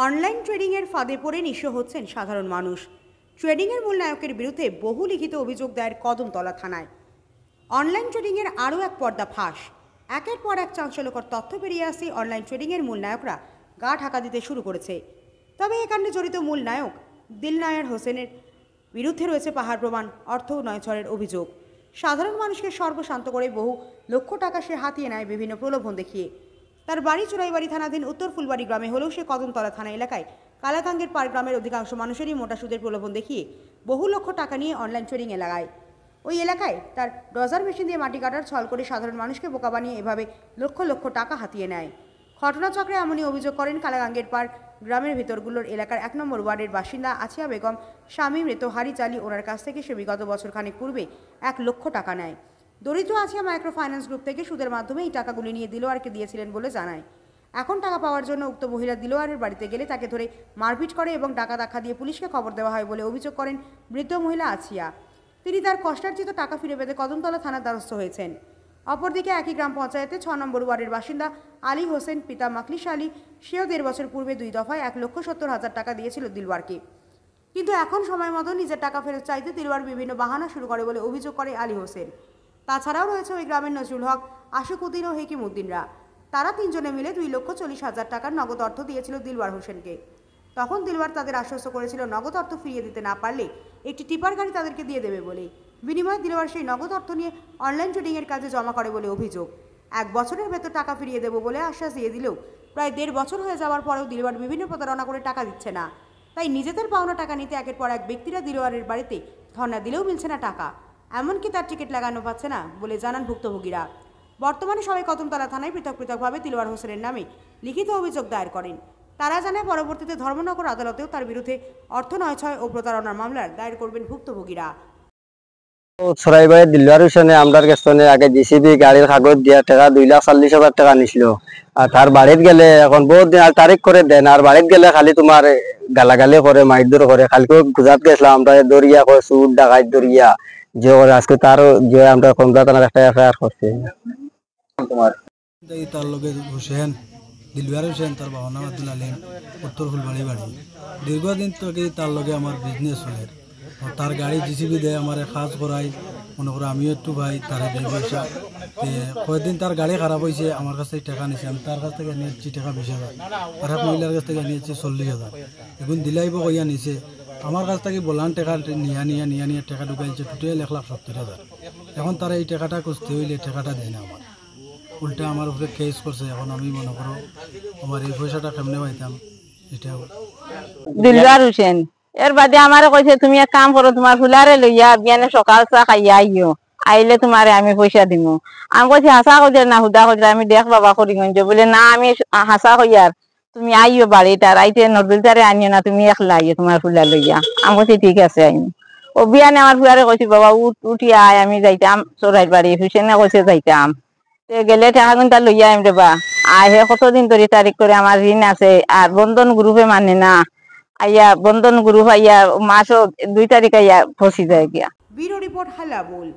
Online ট্রেডিংয়ের ফাঁদে পড়ে নিঃস্ব হচ্ছেন সাধারণ মানুষ। ট্রেডিংয়ের মূল নায়কের বিরুদ্ধে বহু লিখিত অভিযোগ দায়ের কদমতলা থানায়। অনলাইন ট্রেডিংয়ের আরও এক পর্দা ফাঁস। একের পর এক চাঞ্চল্যকর তথ্য বেরিয়ে আসছে অনলাইন ট্রেডিংয়ের মূল নায়করা গা ঢাকা দিতে শুরু করেছে। তবে এ কাণ্ডে জড়িত মূল নায়ক দিলনায়ার হোসেনের বিরুদ্ধে রয়েছে পাহাড় প্রমাণ, অর্থ নয়ছড়ের অভিযোগ। সাধারণ মানুষকে সর্বশান্ত করে বহু লক্ষ টাকা সে হাতিয়ে নেয় বিভিন্ন প্রলোভন দেখিয়ে। তার বাড়ি চোরাইবাড়ি থানাধীন উত্তর ফুলবাড়ি গ্রামে হলেও সে কদমতলা থানা এলাকায় কালাকাঙ্গের পাড় গ্রামের অধিকাংশ মানুষেরই মোটা সুদের প্রলোভন দেখিয়ে বহু লক্ষ টাকা নিয়ে অনলাইন ট্রেডিংয়ে লাগায়। ওই এলাকায় তার ডজার মেশিন দিয়ে মাটি কাটার ছল করে সাধারণ মানুষকে বোকা বানিয়ে এভাবে লক্ষ লক্ষ টাকা হাতিয়ে নেয়। ঘটনাচক্রে এমনই অভিযোগ করেন কালাকাঙ্গের পাড় গ্রামের ভিতরগুলোর এলাকার 1 নম্বর ওয়ার্ডের বাসিন্দা আছিয়া বেগম। স্বামী মৃত হারি চালি ওনার কাছ থেকে সে বিগত বছর খানেক পূর্বে 1 লক্ষ টাকা নেয়। দরিদ্র আছিয়া মাইক্রো ফাইন্যান্স গ্রুপ থেকে সুদের মাধ্যমে এই টাকাগুলি নিয়ে দিলোয়ারকে দিয়েছিলেন বলে জানায়। এখন টাকা পাওয়ার জন্য উক্ত মহিলা দিলোয়ারের বাড়িতে গেলে তাকে ধরে মারপিট করে এবং টাকা দেখা দিয়ে পুলিশকে খবর দেওয়া হয় বলে অভিযোগ করেন বৃদ্ধ মহিলা আছিয়া। তিনি তার কষ্টার্জিত টাকা ফিরে পেতে কদমতলা থানার দ্বারস্থ হয়েছেন। অপরদিকে একই গ্রাম পঞ্চায়েতে 6 নম্বর ওয়ার্ডের বাসিন্দা আলী হোসেন পিতা মাকলিশ আলী, সেও 1.5 বছর পূর্বে 2 দফায় 1,70,000 টাকা দিয়েছিল দিলওয়ারকে। কিন্তু এখন সময় মতো নিজের টাকা ফেরত চাইতে দিলওয়ার বিভিন্ন বাহানা শুরু করে বলে অভিযোগ করে আলী হোসেন। তাছাড়াও রয়েছে ওই গ্রামের নজরুল হক, আশুকুদ্দিন ও হেকিম উদ্দিনরা। তারা 3 জনে মিলে 2,40,000 টাকার নগদ অর্থ দিয়েছিল দিলওয়ার হোসেনকে। তখন দিলওয়ার তাদের আশ্বস্ত করেছিল নগদ অর্থ ফিরিয়ে দিতে না পারলে একটি টিপার গাড়ি তাদেরকে দিয়ে দেবে বলে। বিনিময়ে দিলওয়ার সেই নগদ অর্থ নিয়ে অনলাইন ট্রেডিংয়ের কাজে জমা করে বলে অভিযোগ। 1 বছরের ভেতর টাকা ফিরিয়ে দেবো বলে আশ্বাস দিয়ে দিলেও প্রায় 1.5 বছর হয়ে যাওয়ার পরেও দিলওয়ার বিভিন্ন প্রতারণা করে টাকা দিচ্ছে না। তাই নিজেদের পাওনা টাকা নিতে একের পর এক ব্যক্তিরা দিলওয়ারের বাড়িতে ধর্ণা দিলেও মিলছে না টাকা, এমনকি তার টিকিট লাগানো পাচ্ছে না বলে জানান ভুক্তভোগীরা। বর্তমানে সবাই কদমতলা থানায় পৃথক পৃথকভাবে দিলওয়ার হোসেনের নামে লিখিত অভিযোগ দায়ের করেন। তারা জানায় পরবর্তীতে ধর্মনগর আদালতেও তার বিরুদ্ধে অর্থ নয়ছয় ও প্রতারণার মামলার দায়ের করবেন ভুক্তভোগীরা। চোরাইবাড়ি দিলওয়ার হোসেনে আমরার কাছে আগে জিসিবি গাড়ির কাগজ দিয়া টাকা 2,40,000 টাকা নিছিল। আর তার বাড়িতে গেলে এখন বহুত দিন তারিখ করে দেন, আর বাড়িতে গেলে খালি তোমার গালাগালি করে মাইদুর করে। কালকে গুজরাট গেছিলাম আমরা, দরিয়া করে সুদ ডাকাত দরিয়া যে করে আজকে তার যে আমরা কমলা থানার একটা এফআইআর করছি। তোমার তার লগে হোসেন দিলওয়ার হোসেন, তার বাবার নাম আব্দুল আলিম, উত্তর ফুলবাড়ি বাড়ি। দীর্ঘদিন থেকে তার লগে আমার বিজনেস চলে। তার গাড়ি জিসিবি দেয়, আমার কাজ করাই, মনে করো আমিও একটু ভাই তারা দেয় পয়সা। কয়েকদিন তার গাড়ি খারাপ হয়েছে, আমার কাছ থেকে টাকা নিয়েছে, আমি তার কাছ থেকে নিয়েছি টাকা 20,000, আর এক মহিলার কাছ থেকে নিয়েছি 40,000। এখন দিলাইব কইয়া নিছে, আমার কাছ থেকে বলান টাকা নিয়ে টাকা ঢুকাইছে টোটাল 1,70,000। এখন তারা এই টাকাটা খুঁজতে হইলে টাকাটা দেয় না, আমার উল্টা আমার উপরে কেস করছে। এখন আমি মনে করো আমার এই পয়সাটা কেমনে পাইতাম এটাও। দিলওয়ার হোসেন এর বাদে আমার কইছে তুমি এক কাম করো, তোমার ফুলারে লইয়া বিয়ানে সকাল চা খাইয়া আইও, আইলে তোমারে আমি পয়সা দিমু। আমি কইছি হাসা কইলে না হুদা কইলে? আমি দেখ বাবা করিগঞ্জ বলে না, আমি হাসা কইয়ার তুমি আইও বাড়িটা রাইতে নদুলটারে আনিও না, তুমি একলা আইও তোমার ফুলা লইয়া। আমি কইছি ঠিক আছে আইম। ও বিয়ানে আমার ফুলারে কইছি বাবা উঠি আয়, আমি যাইতাম চোরাইবাড়ি। হোসেনে কইছে যাইতাম, গেলে টাকা কিন্তু লইয়া আইম দেবা। আহে কতদিন ধরে তারিখ করে আমার ঋণ আছে, আর বন্ধন গ্রুপে মানে না, আইয়া বন্ধন গ্রুপ আইয়া মাসও 2 তারিখ আইয়া ফসি যায় গিয়া। ব্যুরো রিপোর্ট হাল্লা বল।